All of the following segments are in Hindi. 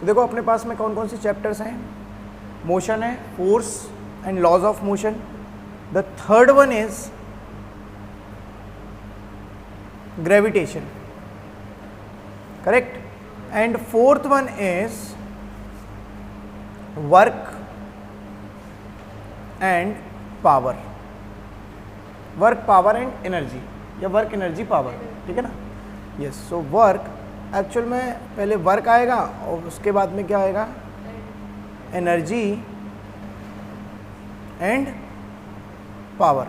तो देखो अपने पास में कौन कौन से चैप्टर्स हैं, मोशन है, force and laws of motion, the third one is gravitation, correct, and fourth one is work and power, work power and energy, या वर्क एनर्जी पावर, ठीक है ना। यस, सो वर्क एक्चुअल में पहले वर्क आएगा और उसके बाद में क्या आएगा, एनर्जी एंड पावर।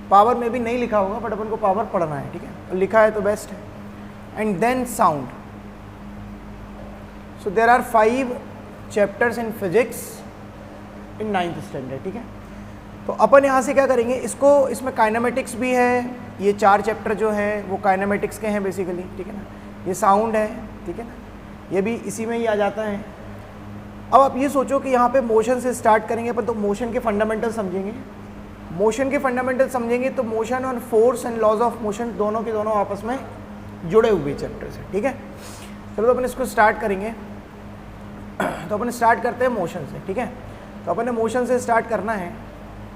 पावर में भी नहीं लिखा होगा बट अपन को पावर पढ़ना है, ठीक है, और लिखा है तो बेस्ट है। And then sound. So there are 5 chapters in physics in 9th standard, ठीक है। तो अपन यहाँ से क्या करेंगे, इसको, इसमें काइनेमेटिक्स भी है, ये 4 चैप्टर जो है वो काइनेमेटिक्स के हैं बेसिकली, ठीक है ना। ये साउंड है, ठीक है ना, ये भी इसी में ही आ जाता है। अब आप ये सोचो कि यहाँ पे मोशन से स्टार्ट करेंगे अपन, तो मोशन के फंडामेंटल समझेंगे। मोशन के फंडामेंटल समझेंगे तो मोशन और force and laws of motion दोनों के दोनों आपस में जुड़े हुए चैप्टर्स हैं, ठीक है। चलो तो अपन इसको स्टार्ट करेंगे। तो अपन स्टार्ट करते हैं मोशन से, ठीक है। तो अपन ने मोशन से स्टार्ट करना है,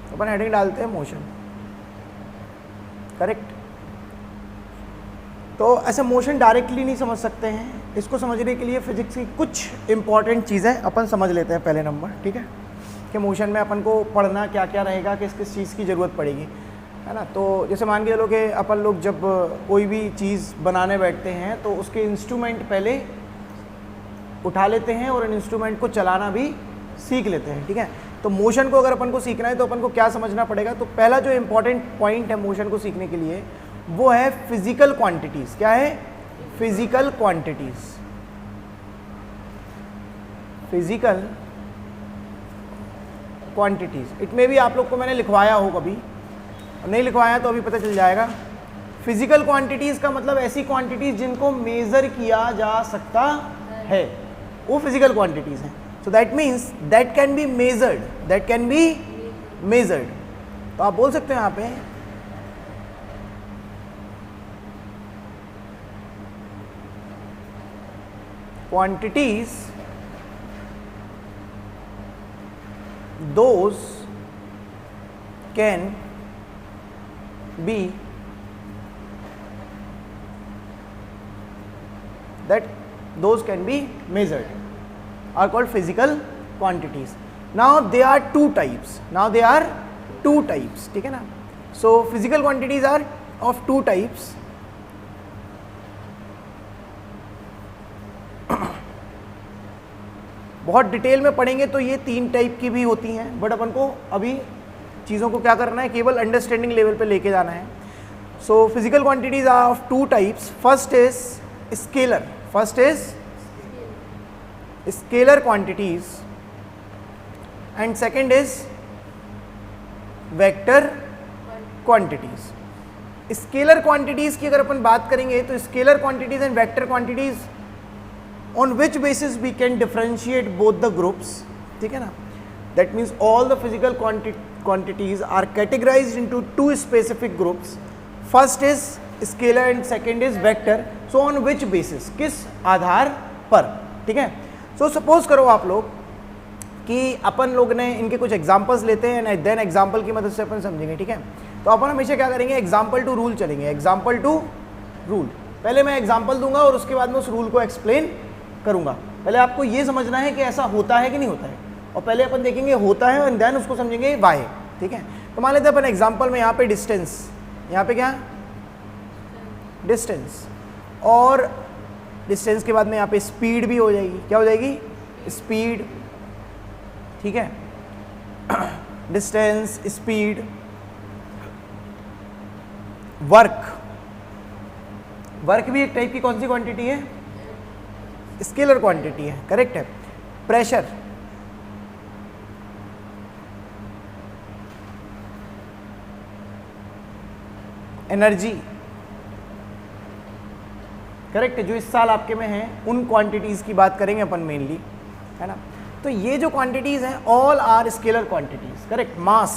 तो अपन हेडिंग डालते हैं मोशन, करेक्ट। तो ऐसे मोशन डायरेक्टली नहीं समझ सकते हैं, इसको समझने के लिए फिजिक्स की कुछ इंपॉर्टेंट चीज़ें अपन समझ लेते हैं पहले नंबर, ठीक है, कि मोशन में अपन को पढ़ना क्या क्या रहेगा, किस किस चीज़ की ज़रूरत पड़ेगी, है ना। तो जैसे मान के चलो कि अपन लोग जब कोई भी चीज़ बनाने बैठते हैं तो उसके इंस्ट्रूमेंट पहले उठा लेते हैं और इन इंस्ट्रूमेंट को चलाना भी सीख लेते हैं, ठीक है। तो मोशन को अगर अपन को सीखना है तो अपन को क्या समझना पड़ेगा, तो पहला जो इंपॉर्टेंट पॉइंट है मोशन को सीखने के लिए वो है फिजिकल क्वांटिटीज़। क्या है, physical quantities. Physical quantities, it में भी आप लोग को मैंने लिखवाया हो कभी, नहीं लिखवाया तो अभी पता चल जाएगा। फिजिकल क्वांटिटीज़ का मतलब ऐसी क्वांटिटीज़ जिनको मेज़र किया जा सकता है, वो फिजिकल क्वांटिटीज़ हैं। So that means that can be measured, that can be measured. तो आप बोल सकते हो यहाँ पे quantities those can be that those can be measured are called physical quantities. Now they are two types. ठीक है ना। So physical quantities are of 2 types. बहुत डिटेल में पढ़ेंगे तो ये 3 टाइप की भी होती हैं, बट अपन को अभी चीज़ों को क्या करना है, केवल अंडरस्टैंडिंग लेवल पे लेके जाना है। So physical quantities are of 2 types. First is scalar. Scalar quantities and second is vector quantities. Scalar quantities की अगर अपन बात करेंगे तो scalar quantities and vector quantities on which basis we can differentiate both the groups, ठीक है ना. That means all the physical quantities are categorized into 2 specific groups. First is scalar and second is vector. So on which basis, किस आधार पर, ठीक है. So suppose करो आप लोग कि अपन लोग ने इनके कुछ एग्जाम्पल्स लेते हैं एंड देन एग्जाम्पल की मदद से अपन समझेंगे, ठीक है. तो अपन हमेशा क्या करेंगे, एग्जाम्पल टू रूल चलेंगे. एग्जाम्पल टू रूल, पहले मैं एग्जाम्पल दूंगा और उसके बाद में उस रूल को एक्सप्लेन करूंगा. पहले आपको ये समझना है कि ऐसा होता है कि नहीं होता है, और पहले अपन देखेंगे होता है और देन उसको समझेंगे वाई, ठीक है. तो मान लेते हैं अपन एग्जाम्पल में यहाँ पे डिस्टेंस, यहाँ पे क्या डिस्टेंस, और डिस्टेंस के बाद में यहाँ पे स्पीड भी हो जाएगी. क्या हो जाएगी, स्पीड, ठीक है. Distance, speed, work. वर्क भी एक टाइप की कौन सी क्वांटिटी है, स्केलर क्वांटिटी है, करेक्ट है. प्रेशर, एनर्जी, करेक्ट है. जो इस साल आपके में है उन क्वांटिटीज की बात करेंगे अपन मेनली, है ना. तो ये जो क्वांटिटीज हैं all are scalar quantities, correct. Mass,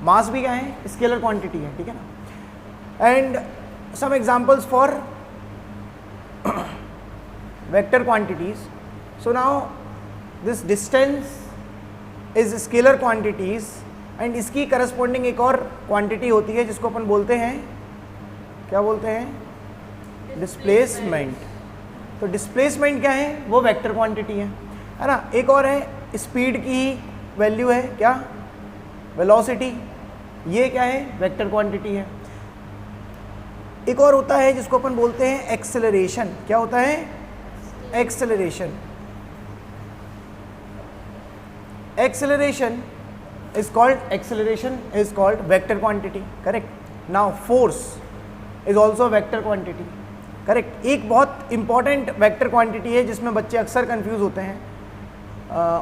mass भी क्या है, स्केलर क्वांटिटी है, ठीक है ना. And some examples for vector quantities. So now this distance is scalar quantities and इसकी corresponding एक और quantity होती है जिसको अपन बोलते हैं, क्या बोलते हैं, displacement. तो displacement क्या है, वो vector quantity है ना. एक और है speed की वैल्यू है क्या, velocity, ये क्या है, vector quantity है. एक और होता है जिसको अपन बोलते हैं एक्सेलरेशन. क्या होता है, acceleration. Acceleration is called vector quantity, correct. Now force is also vector quantity, correct. एक बहुत important vector quantity है जिसमें बच्चे अक्सर confuse होते हैं,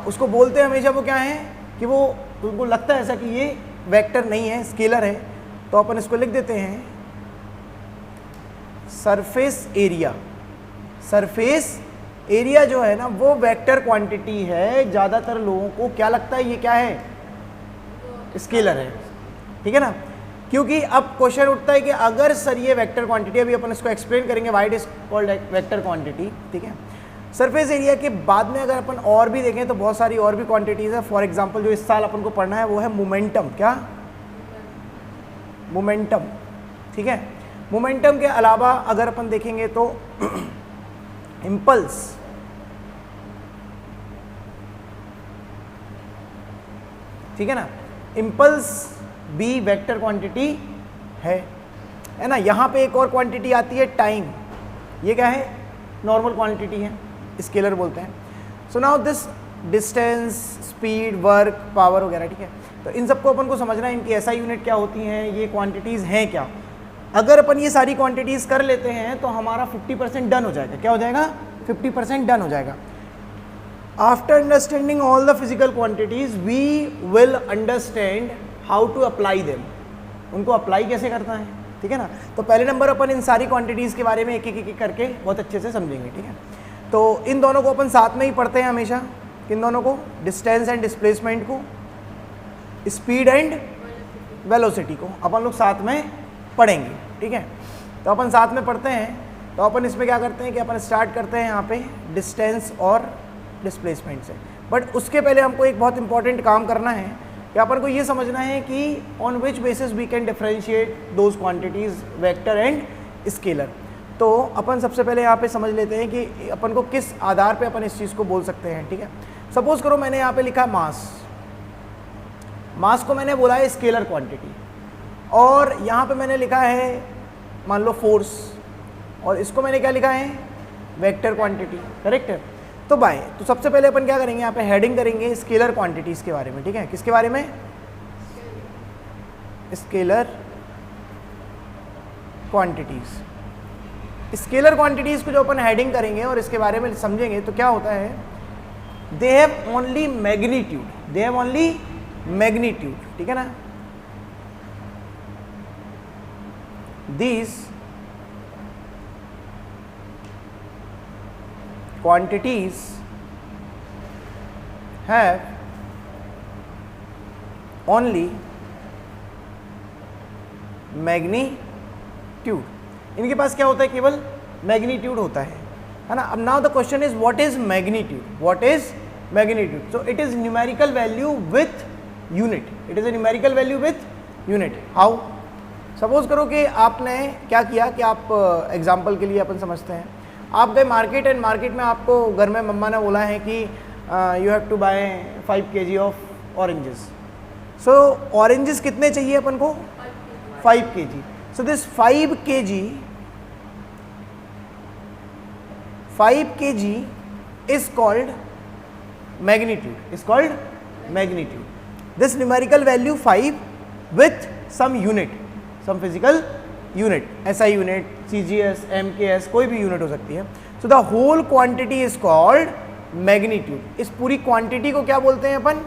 उसको बोलते हैं हमेशा, वो क्या है कि वो उनको लगता है ऐसा कि ये वेक्टर नहीं है, स्केलर है, तो अपन इसको लिख देते हैं सरफेस एरिया. सरफेस एरिया जो है ना वो वेक्टर क्वांटिटी है. ज़्यादातर लोगों को क्या लगता है, ये क्या है, स्केलर है, ठीक है ना. क्योंकि अब क्वेश्चन उठता है कि अगर सर ये वेक्टर क्वांटिटी, अभी अपन इसको एक्सप्लेन करेंगे why it is called vector quantity, ठीक है. सरफेस एरिया के बाद में अगर अपन और भी देखें तो बहुत सारी और भी क्वांटिटीज़ है. फॉर एग्जांपल जो इस साल अपन को पढ़ना है वो है मोमेंटम. क्या, मोमेंटम, ठीक है. मोमेंटम के अलावा अगर अपन देखेंगे तो इम्पल्स, ठीक है ना. इम्पल्स भी वेक्टर क्वांटिटी है ना. यहाँ पे एक और क्वांटिटी आती है टाइम. ये क्या है, नॉर्मल क्वांटिटी है, स्केलर बोलते हैं. So now this distance, speed, work, power वगैरह, ठीक है. तो इन सबको अपन को समझना है, इनकी एसआई यूनिट क्या होती हैं, ये क्वांटिटीज़ हैं क्या. अगर अपन ये सारी क्वांटिटीज़ कर लेते हैं तो हमारा 50% डन हो जाएगा. क्या हो जाएगा, 50% डन हो जाएगा. After understanding all the physical quantities we will understand how to apply them. उनको अप्लाई कैसे करना है, ठीक है ना. तो पहले नंबर अपन इन सारी क्वांटिटीज़ के बारे में एक एक करके बहुत अच्छे से समझेंगे, ठीक है. तो इन दोनों को अपन साथ में ही पढ़ते हैं हमेशा. किन दोनों को, डिस्टेंस एंड डिस्प्लेसमेंट को, स्पीड एंड वेलोसिटी को अपन लोग साथ में पढ़ेंगे, ठीक है. तो अपन साथ में पढ़ते हैं. तो अपन इसमें क्या करते हैं कि अपन स्टार्ट करते हैं यहाँ पे डिस्टेंस और डिस्प्लेसमेंट से. बट उसके पहले हमको एक बहुत इंपॉर्टेंट काम करना है कि अपन को ये समझना है कि on which basis we can differentiate those quantities vector and scalar. तो अपन सबसे पहले यहाँ पे समझ लेते हैं कि अपन को किस आधार पे अपन इस चीज़ को बोल सकते हैं, ठीक है. सपोज करो मैंने यहाँ पे लिखा मास. मास को मैंने बोला है स्केलर क्वांटिटी, और यहाँ पे मैंने लिखा है मान लो फोर्स, और इसको मैंने क्या लिखा है, वेक्टर क्वांटिटी, करेक्ट है. तो बाय, तो सबसे पहले अपन क्या करेंगे, यहाँ पे हेडिंग करेंगे स्केलर क्वांटिटीज़ के बारे में, ठीक है. किसके बारे में, स्केलर क्वांटिटीज़. स्केलर क्वांटिटीज़ को जो अपन हेडिंग करेंगे और इसके बारे में समझेंगे तो क्या होता है, they have only magnitude, they have only magnitude, ठीक है ना. These quantities have only magnitude. इनके पास क्या होता है, केवल मैग्नीट्यूड होता है ना. अब now the question is what is magnitude, what is magnitude. So it is numerical value with unit, it is a numerical value with unit. How, suppose करो कि आपने क्या किया कि आप एग्जाम्पल के लिए अपन समझते हैं, आप गए मार्केट एंड मार्केट में आपको घर में मम्मा ने बोला है कि you have to buy 5 kg of oranges. So oranges कितने चाहिए अपन को, 5 kg. So this 5 kg is called magnitude, is called magnitude. This numerical value 5 with some unit, some physical unit, SI unit, CGS, MKS, कोई भी यूनिट हो सकती है. So the whole quantity is called magnitude. इस पूरी क्वांटिटी को क्या बोलते हैं अपन,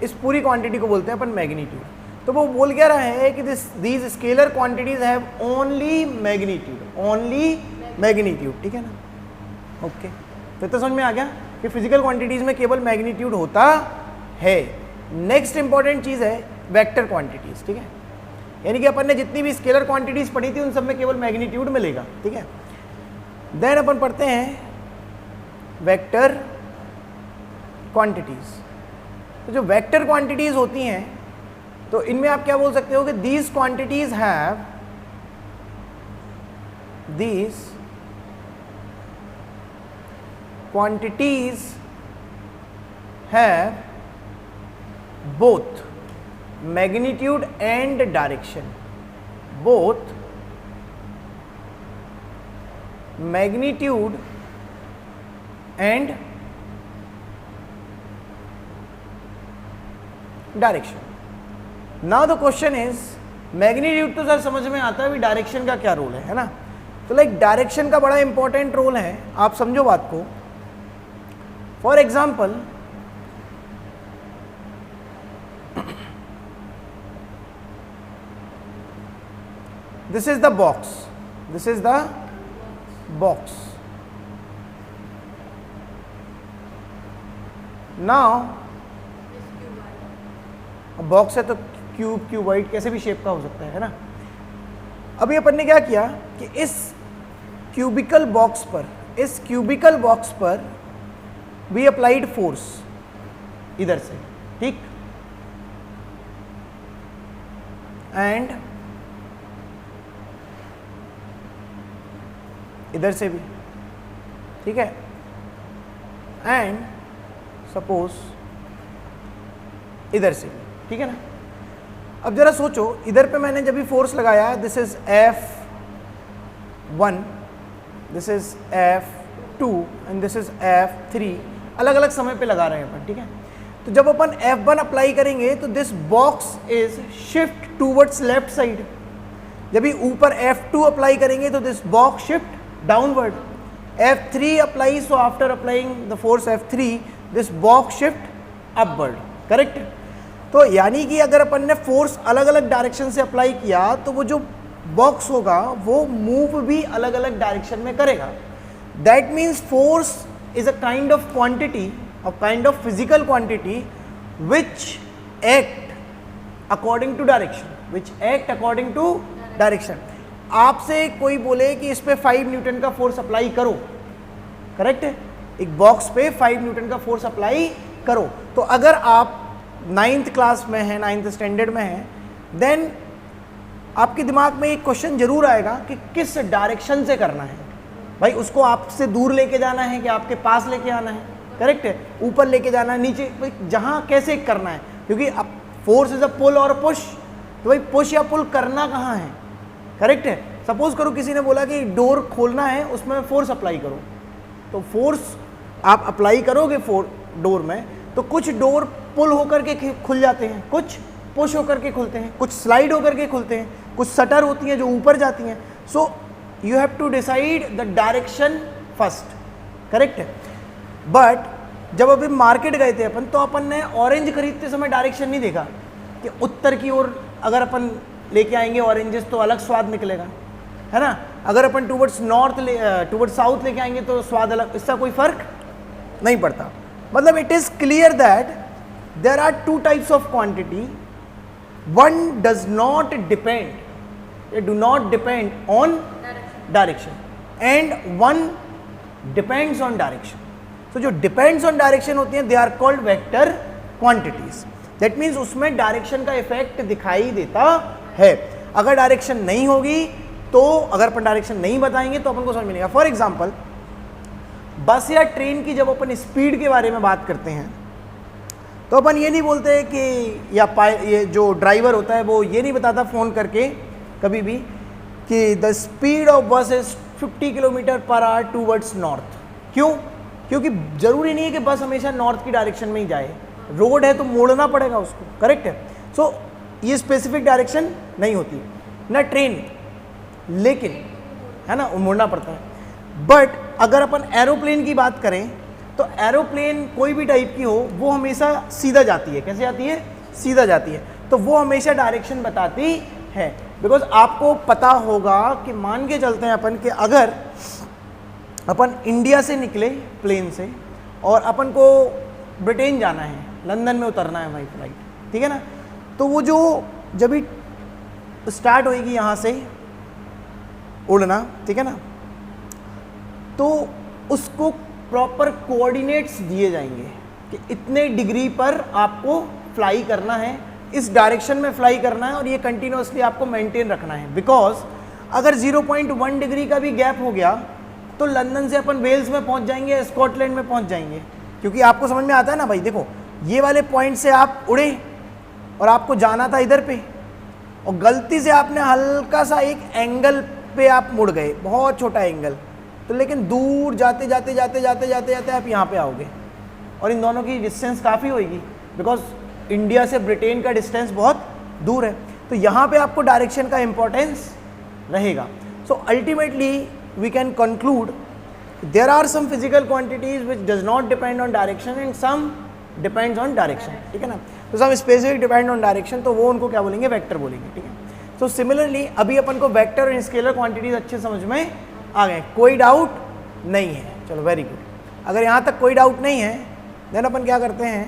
इस पूरी क्वांटिटी को बोलते हैं अपन मैग्नीट्यूड. तो वो बोल क्या रहा है कि these scalar quantities have only magnitude, only magnitude, ठीक है ना. ओके, तो समझ में आ गया कि फिजिकल क्वांटिटीज़ में केवल मैग्नीट्यूड होता है. नेक्स्ट इंपॉर्टेंट चीज़ है वेक्टर क्वांटिटीज़, ठीक है. यानी कि अपन ने जितनी भी स्केलर क्वांटिटीज़ पढ़ी थी उन सब में केवल मैग्नीट्यूड मिलेगा, ठीक है. देन अपन पढ़ते हैं वेक्टर क्वांटिटीज। तो जो वेक्टर क्वांटिटीज होती हैं तो इनमें आप क्या बोल सकते हो कि these quantities have both magnitude and direction, both magnitude and direction. Now the question is, magnitude तो सर समझ में आता है, अभी डायरेक्शन का क्या रोल है ना? तो लाइक डायरेक्शन का बड़ा इंपॉर्टेंट रोल है, आप समझो बात को। For example this is the box, this is the box. Now box है तो क्यूब क्यूबॉइड कैसे भी शेप का हो सकता है ना। अभी अपन ने क्या किया कि इस क्यूबिकल बॉक्स पर वी अप्लाइड फोर्स इधर से, ठीक, एंड इधर से भी, ठीक है, एंड सपोज इधर से, ठीक है ना। अब जरा सोचो, इधर पे मैंने जब भी फोर्स लगाया, this is F1, this is F2 and this is F3, अलग अलग समय पे लगा रहे हैं अपन, ठीक है। तो जब अपन F1 अप्लाई करेंगे तो this box is shift towards left side, जब भी ऊपर F2 अप्लाई करेंगे तो this box shift downward, F3 applies, so after applying the force F3 this box shift upward, correct. तो यानी कि अगर अपन ने फोर्स अलग अलग डायरेक्शन से अप्लाई किया तो वो जो बॉक्स होगा वो मूव भी अलग अलग डायरेक्शन में करेगा। That means force is a kind of quantity, a kind of physical quantity which act according to direction, आपसे कोई बोले कि इस पे 5 न्यूटन का फोर्स अप्लाई करो, करेक्ट है, एक बॉक्स पे 5 न्यूटन का फोर्स अप्लाई करो, तो अगर आप 9th क्लास में हैं, 9th स्टैंडर्ड में हैं, देन आपके दिमाग में एक क्वेश्चन जरूर आएगा कि किस डायरेक्शन से करना है। भाई उसको आपसे दूर लेके जाना है कि आपके पास लेके आना है, करेक्ट है, ऊपर लेके जाना है, नीचे, जहां कैसे करना है, क्योंकि अब फोर्स इज अ पुल और पुश, तो भाई पुश या पुल करना कहाँ है, करेक्ट है। सपोज करो किसी ने बोला कि डोर खोलना है, उसमें फोर्स अप्लाई करो, तो फोर्स आप अप्लाई करोगे डोर में, तो कुछ डोर पुल होकर के खुल जाते हैं, कुछ पुश होकर के खुलते हैं, कुछ स्लाइड होकर के खुलते हैं, कुछ शटर होती हैं जो ऊपर जाती हैं। So you have to decide the direction first, correct है। बट जब अभी मार्केट गए थे अपन, तो अपन ने ऑरेंज खरीदते समय डायरेक्शन नहीं देखा कि उत्तर की ओर अगर अपन लेके आएंगे ऑरेंजेस तो अलग स्वाद निकलेगा, है ना, अगर अपन टूवर्ड्स साउथ लेके आएंगे तो स्वाद अलग, इसका कोई फर्क नहीं पड़ता। मतलब it is clear that there are 2 types of quantity, one does not depend, they do not depend on direction and one depends on direction. So जो depends on direction होती हैं, they are called vector quantities. That means उसमें डायरेक्शन का इफेक्ट दिखाई देता है। अगर डायरेक्शन नहीं होगी तो, अगर अपन डायरेक्शन नहीं बताएंगे तो अपन को समझ मिलेगा। फॉर एग्जाम्पल बस या ट्रेन की जब अपन स्पीड के बारे में बात करते हैं तो अपन ये नहीं बोलते कि ये जो ड्राइवर होता है वो ये नहीं बताता फ़ोन करके कभी भी कि द स्पीड ऑफ बस is 50 kilometre per hour towards north. क्यों? क्योंकि ज़रूरी नहीं है कि बस हमेशा नॉर्थ की डायरेक्शन में ही जाए, रोड है तो मोड़ना पड़ेगा उसको, करेक्ट है। सो ये स्पेसिफिक डायरेक्शन नहीं होती ना ट्रेन, लेकिन है ना मोड़ना पड़ता है। बट अगर अपन एरोप्लेन की बात करें तो एरोप्लेन कोई भी टाइप की हो वो हमेशा सीधा जाती है। कैसे जाती है? सीधा जाती है। तो वो हमेशा डायरेक्शन बताती है, बिकॉज आपको पता होगा कि मान के चलते हैं अपन कि अगर अपन इंडिया से निकले प्लेन से और अपन को ब्रिटेन जाना है, लंदन में उतरना है भाई फ्लाइट, ठीक है ना, तो वो जो जब भी स्टार्ट होएगी यहाँ से उड़ना, ठीक है ना, तो उसको प्रॉपर कोऑर्डिनेट्स दिए जाएंगे कि इतने डिग्री पर आपको फ्लाई करना है, इस डायरेक्शन में फ्लाई करना है और ये कंटिन्यूसली आपको मेंटेन रखना है। बिकॉज अगर 0.1 डिग्री का भी गैप हो गया तो लंदन से अपन वेल्स में पहुंच जाएंगे, स्कॉटलैंड में पहुंच जाएंगे। क्योंकि आपको समझ में आता है ना भाई, देखो ये वाले पॉइंट से आप उड़े और आपको जाना था इधर पे, और गलती से आपने हल्का सा एक एंगल पे आप मुड़ गए, बहुत छोटा एंगल, तो लेकिन दूर जाते जाते जाते जाते जाते जाते आप यहाँ पे आओगे और इन दोनों की डिस्टेंस काफ़ी होगी, बिकॉज इंडिया से ब्रिटेन का डिस्टेंस बहुत दूर है। तो यहाँ पे आपको डायरेक्शन का इंपॉर्टेंस रहेगा। So ultimately we can conclude there are some physical quantities which does not depend on direction and some depends on direction, ठीक है ना। तो some specific depend on direction, तो वो उनको क्या बोलेंगे, वेक्टर बोलेंगे, ठीक है। तो सिमिलरली अभी अपन को वेक्टर और स्केलर क्वांटिटीज अच्छे समझ में आ गए, कोई डाउट नहीं है। चलो वेरी गुड। अगर यहाँ तक कोई डाउट नहीं है देन अपन क्या करते हैं,